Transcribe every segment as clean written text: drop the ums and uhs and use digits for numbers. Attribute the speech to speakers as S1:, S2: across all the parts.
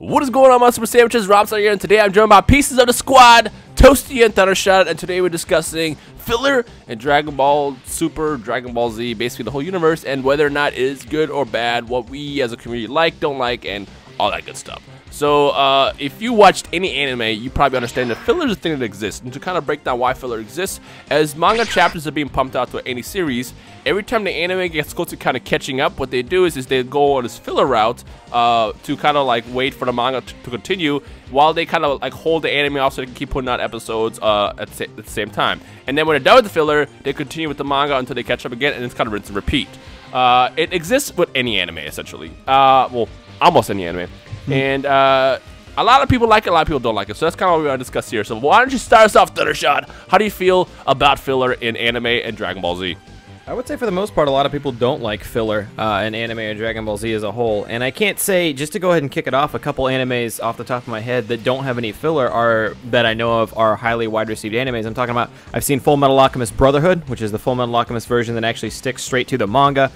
S1: What is going on, my super sandwiches? Rhymestyle here, and today I'm joined by pieces of the squad, Toastie and Thundershot, and today we're discussing filler in Dragon Ball Super, Dragon Ball Z, basically the whole universe, and whether or not it is good or bad, what we as a community like, don't like, and all that good stuff. So, if you watched any anime, you probably understand that filler is a thing that exists. And to kind of break down why filler exists, as manga chapters are being pumped out to any series, every time the anime gets close to kind of catching up, what they do is they go on this filler route to kind of like wait for the manga to continue, while they kind of like hold the anime off so they can keep putting out episodes at the same time. And then when they're done with the filler, they continue with the manga until they catch up again, and it's kind of rinse and repeat. It exists with any anime, essentially. Well, almost any anime. And a lot of people like it, a lot of people don't like it. So that's kind of what we're going to discuss here. So why don't you start us off, Thundershot? How do you feel about filler in anime and Dragon Ball Z?
S2: I would say for the most part, a lot of people don't like filler in anime and Dragon Ball Z as a whole. And I can't say, just to go ahead and kick it off, a couple animes off the top of my head that don't have any filler that I know of are highly wide received animes. I'm talking about, I've seen Fullmetal Alchemist Brotherhood, which is the Fullmetal Alchemist version that actually sticks straight to the manga.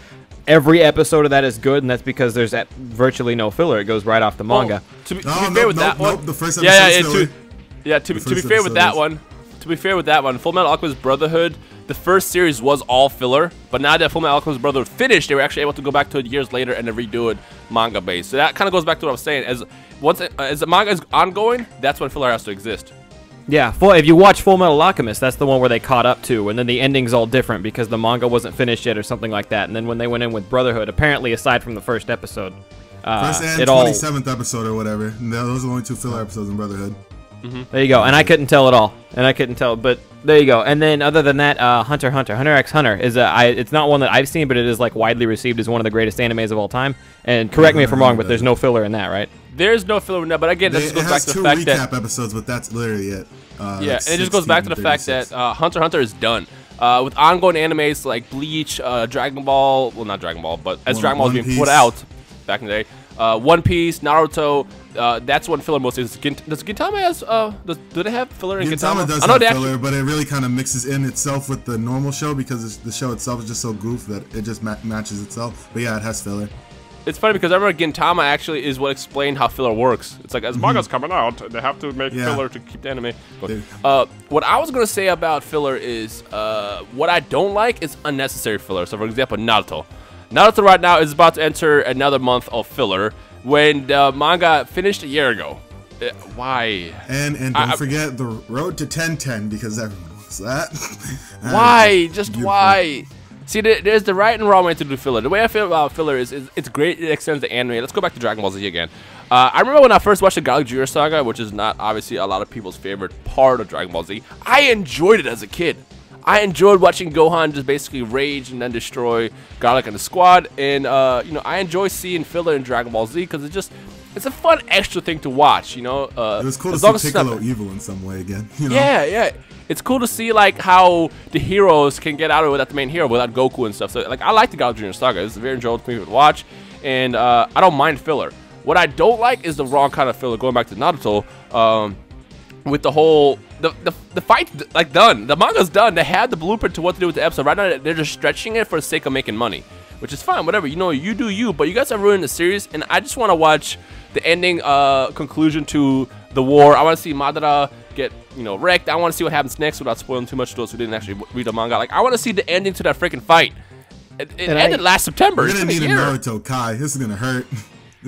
S2: Every episode of that is good, and that's because there's virtually no filler. It goes right off the manga.
S1: To be fair with that one,
S3: the first episode
S1: to be fair with that one, Fullmetal Alchemist Brotherhood, the first series was all filler, but now that Fullmetal Alchemist Brotherhood finished, they were actually able to go back to it years later and then redo it manga based. So that kind of goes back to what I was saying. As the manga is ongoing, that's when filler has to exist.
S2: Yeah, if you watch Fullmetal Alchemist, that's the one where they caught up to, and then the ending's all different because the manga wasn't finished yet or something like that. And then when they went in with Brotherhood, apparently aside from the first episode,
S3: first and 27th episode or whatever, those are the only two filler episodes in Brotherhood.
S2: There you go, and I couldn't tell at all, but there you go. And then other than that, Hunter x Hunter is it's not one that I've seen, but it is like widely received as one of the greatest animes of all time. And correct me if I'm wrong, but there's no filler in that, right?
S1: There's no filler in that, but again, that just goes back to the fact that
S3: recap episodes, but that's literally it.
S1: Yeah, and it just goes back to the fact that Hunter x Hunter is done. With ongoing animes like Bleach, Dragon Ball, well, not Dragon Ball, but as Dragon Ball was being put out back in the day, One Piece, Naruto, that's when filler mostly is. Does Gintama has, do they have filler in Gintama?
S3: Gintama does have filler, but it really kind of mixes in itself with the normal show because the show itself is just so goof that it just matches itself. But yeah, it has filler. It's
S1: funny because I remember Gintama actually is what explained how filler works. It's like, as manga's coming out, they have to make filler to keep the anime going. What I was going to say about filler is, what I don't like is unnecessary filler. So for example, Naruto. Naruto right now is about to enter another month of filler when the manga finished a year ago. Why?
S3: And don't forget the road to 1010 because everyone wants that.
S1: Why? Just why? See, there's the right and wrong way to do filler. The way I feel about filler is it's great. It extends the anime. Let's go back to Dragon Ball Z again. I remember when I first watched the Garlic Jr. Saga, which is not obviously a lot of people's favorite part of Dragon Ball Z. I enjoyed it as a kid. I enjoyed watching Gohan just basically rage and then destroy Garlic and the squad. And, you know, I enjoy seeing filler in Dragon Ball Z because it's a fun extra thing to watch, you know.
S3: It was cool to see Piccolo evil in some way again. You know?
S1: Yeah. It's cool to see, like, how the heroes can get out of it without the main hero, without Goku and stuff. So, like, I like the Garlic Jr. Saga. It's a very enjoyable thing to watch. And I don't mind filler. What I don't like is the wrong kind of filler, going back to Naruto, with the whole... The fight's, like, done. The manga's done. They had the blueprint to what to do with the episode. Right now, they're just stretching it for the sake of making money, which is fine, whatever. You know, you do you, but you guys are ruining the series, and I just want to watch the ending conclusion to the war. I want to see Madara get, you know, wrecked. I want to see what happens next without spoiling too much to those who didn't actually read the manga. Like, I want to see the ending to that freaking fight. It ended last September.
S3: We're gonna need a Naruto Kai. This is gonna hurt.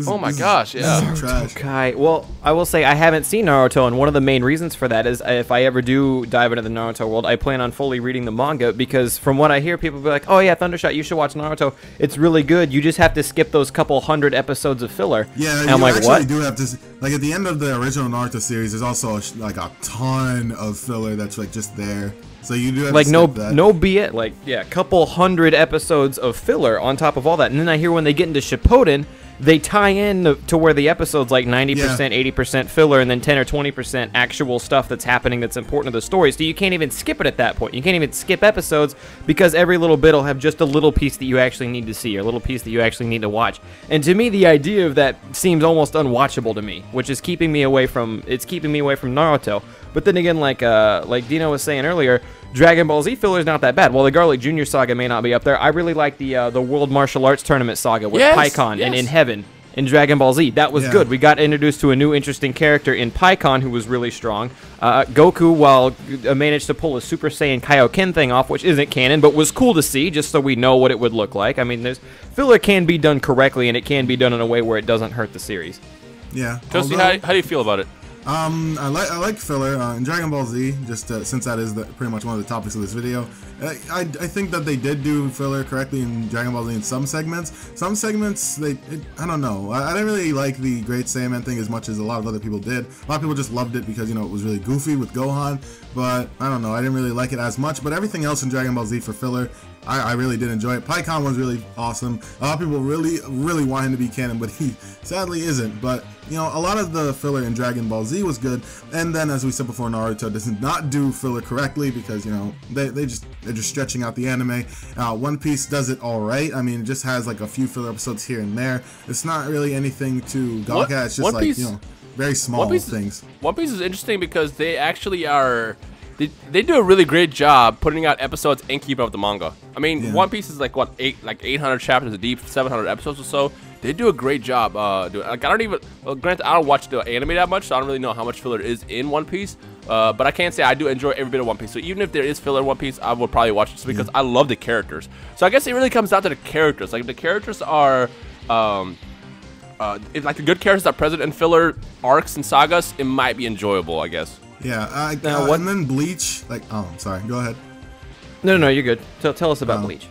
S1: Oh my gosh, yeah.
S2: Naruto Kai. Well, I will say I haven't seen Naruto, and one of the main reasons for that is if I ever do dive into the Naruto world, I plan on fully reading the manga because from what I hear, people be like, oh yeah, Thundershot, you should watch Naruto. It's really good. You just have to skip those couple hundred episodes of filler.
S3: Yeah,
S2: and I'm like, what?
S3: Do have to, like at the end of the original Naruto series, there's also like a ton of filler that's like just there. So you do have
S2: like
S3: to skip that.
S2: no BS, like yeah, couple hundred episodes of filler on top of all that, and then I hear when they get into Shippuden, they tie in to where the episode's like 90%, 80% filler, and then 10 or 20% actual stuff that's happening that's important to the story. So you can't even skip it at that point. You can't even skip episodes because every little bit will have just a little piece that you actually need to see or a little piece that you actually need to watch. And to me, the idea of that seems almost unwatchable to me, which is keeping me away from Naruto. But then again, like Dino was saying earlier, Dragon Ball Z filler is not that bad. While the Garlic Jr. Saga may not be up there, I really like the World Martial Arts Tournament saga with Pikkon and In Heaven. in Dragon Ball Z. That was good. We got introduced to a new interesting character in Pikkon who was really strong. Goku, while managed to pull a Super Saiyan Kaioken thing off, which isn't canon, but was cool to see just so we know what it would look like. I mean, filler can be done correctly, and it can be done in a way where it doesn't hurt the series.
S3: Yeah.
S1: Toastie, how do you feel about it?
S3: I like filler in Dragon Ball Z, just since that is pretty much one of the topics of this video. I think that they did do filler correctly in Dragon Ball Z in some segments. Some segments, I don't know. I didn't really like the Great Saiyaman thing as much as a lot of other people did. A lot of people just loved it because, you know, it was really goofy with Gohan. But, I don't know, I didn't really like it as much. But everything else in Dragon Ball Z for filler, I really did enjoy it. Pikkon was really awesome. A lot of people really want him to be canon, but he sadly isn't. But, you know, a lot of the filler in Dragon Ball Z was good. And then, as we said before, Naruto does not do filler correctly because, you know, they're just stretching out the anime. One Piece does it all right. I mean, it just has like a few filler episodes here and there. It's not really anything to gawk at. It's just like, you know, very small things.
S1: One Piece is interesting because they actually are... They do a really great job putting out episodes and keeping up with the manga. I mean, One Piece is like what 800 chapters deep, 700 episodes or so. They do a great job doing. Like, I don't even. Well, granted, I don't watch the anime that much, so I don't really know how much filler is in One Piece. But I can say I do enjoy every bit of One Piece. So even if there is filler in One Piece, I will probably watch it just because I love the characters. So I guess it really comes down to the characters. Like, if the characters are, if like the good characters are present in filler arcs and sagas, it might be enjoyable, I guess.
S3: Yeah, and then Bleach, like, oh, I'm sorry, go ahead.
S2: No, you're good. Tell us about Bleach.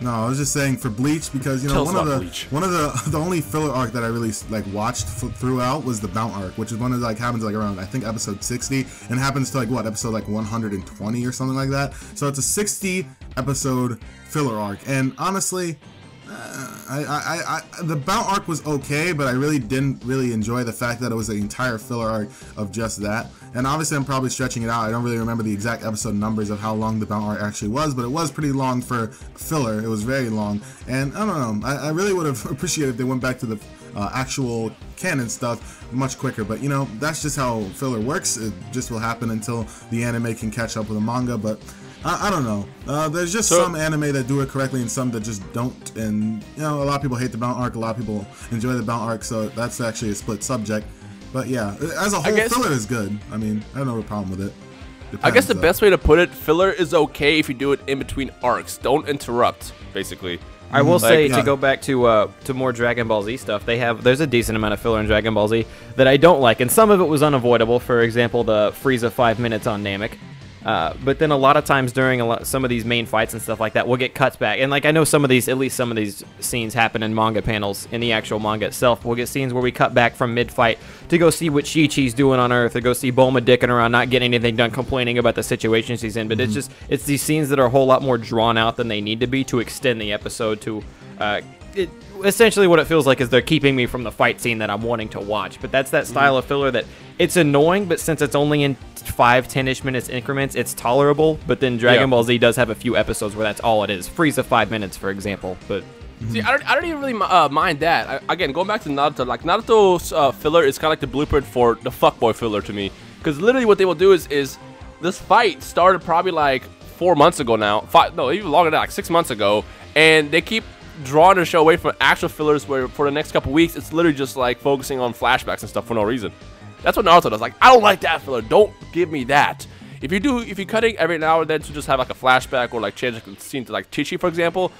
S3: No, I was just saying for Bleach because, you know, one of the only filler arc that I really like watched throughout was the Mount arc, which is one that like happens like around, I think, episode 60, and happens to like what, episode like 120 or something like that. So it's a 60 episode filler arc, and honestly, the Mount arc was okay, but I really didn't enjoy the fact that it was the entire filler arc of just that. And obviously I'm probably stretching it out. I don't really remember the exact episode numbers of how long the Mount arc actually was, but it was pretty long for filler. It was very long, and I don't know, I really would have appreciated if they went back to the actual canon stuff much quicker, but you know, that's just how filler works. It just will happen until the anime can catch up with the manga, but I don't know. There's just some anime that do it correctly and some that just don't. And, you know, a lot of people hate the Mount arc. A lot of people enjoy the Mount arc. So that's actually a split subject. But yeah, as a whole, filler is good. I mean, I don't have a problem with it.
S1: I guess the best way to put it, filler is okay if you do it in between arcs. Don't interrupt, basically.
S2: I will say, to go back to more Dragon Ball Z stuff, there's a decent amount of filler in Dragon Ball Z that I don't like. And some of it was unavoidable. For example, the Frieza 5 minutes on Namek. But then a lot of times during some of these main fights and stuff like that, we'll get cuts back. And like I know at least some of these scenes happen in manga panels in the actual manga itself. We'll get scenes where we cut back from mid-fight to go see what Chi-Chi's doing on Earth, or go see Bulma dicking around, not getting anything done, complaining about the situation she's in. But it's these scenes that are a whole lot more drawn out than they need to be to extend the episode to... essentially what it feels like is they're keeping me from the fight scene that I'm wanting to watch. But that's that style of filler that it's annoying, but since it's only in 5-10ish minutes increments, it's tolerable. But then Dragon Ball Z does have a few episodes where that's all it is. Frieza 5 minutes, for example. But
S1: see, I don't even really mind that. Again, going back to Naruto, like Naruto's filler is kind of like the blueprint for the fuckboy filler to me. Because literally what they will do is this fight started probably like 4 months ago now. No, even longer than that, like 6 months ago. And they keep drawing the show away from actual fillers where for the next couple weeks it's literally just like focusing on flashbacks and stuff for no reason. That's what Naruto does. Like, I don't like that filler. Don't give me that. If you're cutting every now and then to just have like a flashback or like change the scene to like Chi-Chi, for example,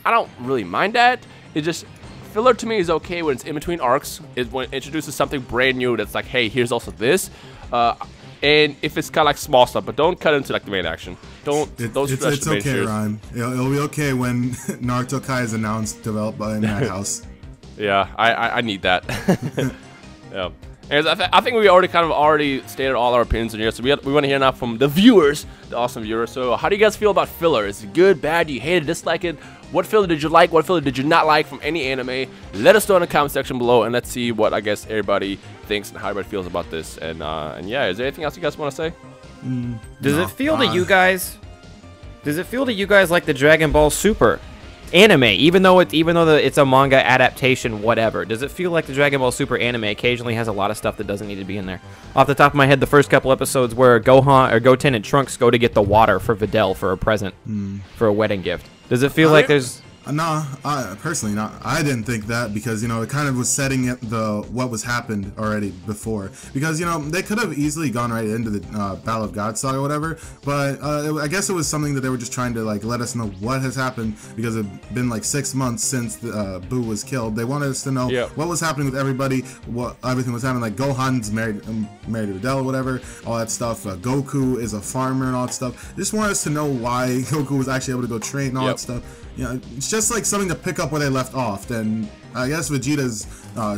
S1: I don't really mind that. It just, filler to me is okay when it's in between arcs, is when it introduces something brand new that's like, hey, here's also this. And if it's kind of like small stuff, but don't cut into like the main action. Don't stretch
S3: it's
S1: the main
S3: okay, Rhyme. It'll be okay when Naruto Kai is announced, developed by Madhouse.
S1: Yeah, I need that. Yeah. And I think we already stated all our opinions in here, so we want to hear now from the viewers, the awesome viewers. So how do you guys feel about filler? Is it good, bad? Do you hate it, dislike it? What filler did you like? What filler did you not like from any anime? Let us know in the comment section below, and let's see what I guess everybody thinks and how everybody feels about this. And yeah, is there anything else you guys want to say?
S2: Does it feel to you guys like the Dragon Ball Super anime, even though it's a manga adaptation, whatever? Does it feel like the Dragon Ball Super anime occasionally has a lot of stuff that doesn't need to be in there? Off the top of my head, the first couple episodes where Goten and Trunks go to get the water for Videl for a present, for a wedding gift. Does it feel like there's...
S3: No, personally not. I didn't think that because, you know, it kind of was setting it what was happened already before. Because, you know, they could have easily gone right into the Battle of God saga or whatever, but I guess it was something that they were just trying to, like, let us know what has happened because it's been, like, 6 months since Boo was killed. They wanted us to know what was happening with everybody, what everything was happening. Like, Gohan's married to Adele or whatever, all that stuff. Goku is a farmer and all that stuff. They just wanted us to know why Goku was actually able to go train and all that stuff. You know, it's just like something to pick up where they left off. And I guess Vegeta's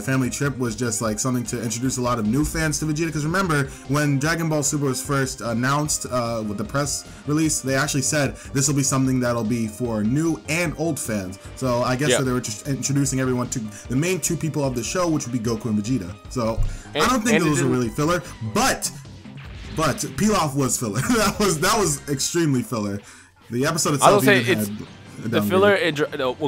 S3: family trip was just like something to introduce a lot of new fans to Vegeta. Because remember, when Dragon Ball Super was first announced with the press release, they actually said this will be something that'll be for new and old fans. So I guess that they were just introducing everyone to the main two people of the show, which would be Goku and Vegeta. So I don't think those were really filler, but Pilaf was filler. that was extremely filler. The episode itself.
S1: I will say it's the filler,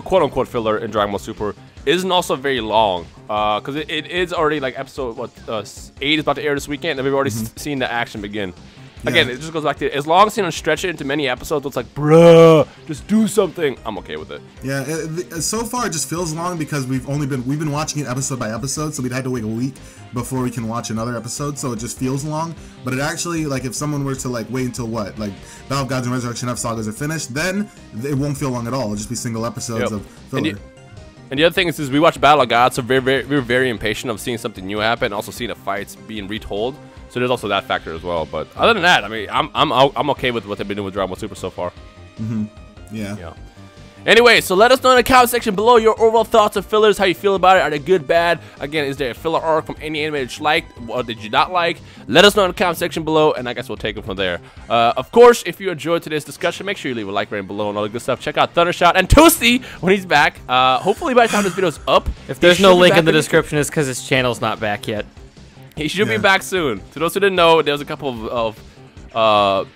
S1: quote unquote filler in Dragon Ball Super isn't also very long, because it is already like episode 8 is about to air this weekend, and we've already seen the action begin. Again, it just goes back to as long as you don't stretch it into many episodes, it's like, bruh, just do something. I'm okay with it. Yeah,
S3: so far it just feels long because we've been watching it episode by episode, so we'd had to wait a week before we can watch another episode, so it just feels long. But it actually, like, if someone were to like wait until Battle of Gods and Resurrection F sagas are finished, then it won't feel long at all. It'll just be single episodes of filler.
S1: And the other thing is we watch Battle of Gods, so we're very impatient of seeing something new happen, and also seeing the fights being retold. So there's also that factor as well. But other than that, I mean, I'm okay with what they've been doing with Dragon Ball Super so far.
S3: Yeah.
S1: Anyway, so let us know in the comment section below your overall thoughts of fillers, how you feel about it. Are they good, bad? Again, is there a filler arc from any anime that you liked or did you not like? Let us know in the comment section below, and I guess we'll take it from there. Of course, if you enjoyed today's discussion, make sure you leave a like rating below and all the good stuff. Check out Thundershot and Toastie when he's back. Hopefully by the time this video is up.
S2: If there's no link in the description, it's because his channel's not back yet.
S1: He should be back soon. To those who didn't know, there was a couple of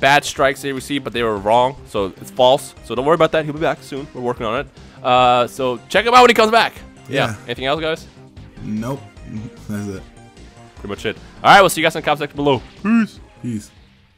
S1: bad strikes they received, but they were wrong, so it's false. So don't worry about that. He'll be back soon. We're working on it. So check him out when he comes back. Yeah. Anything else, guys?
S3: Nope. That's it.
S1: Pretty much it. All right, we'll see you guys in the comment section below.
S3: Peace.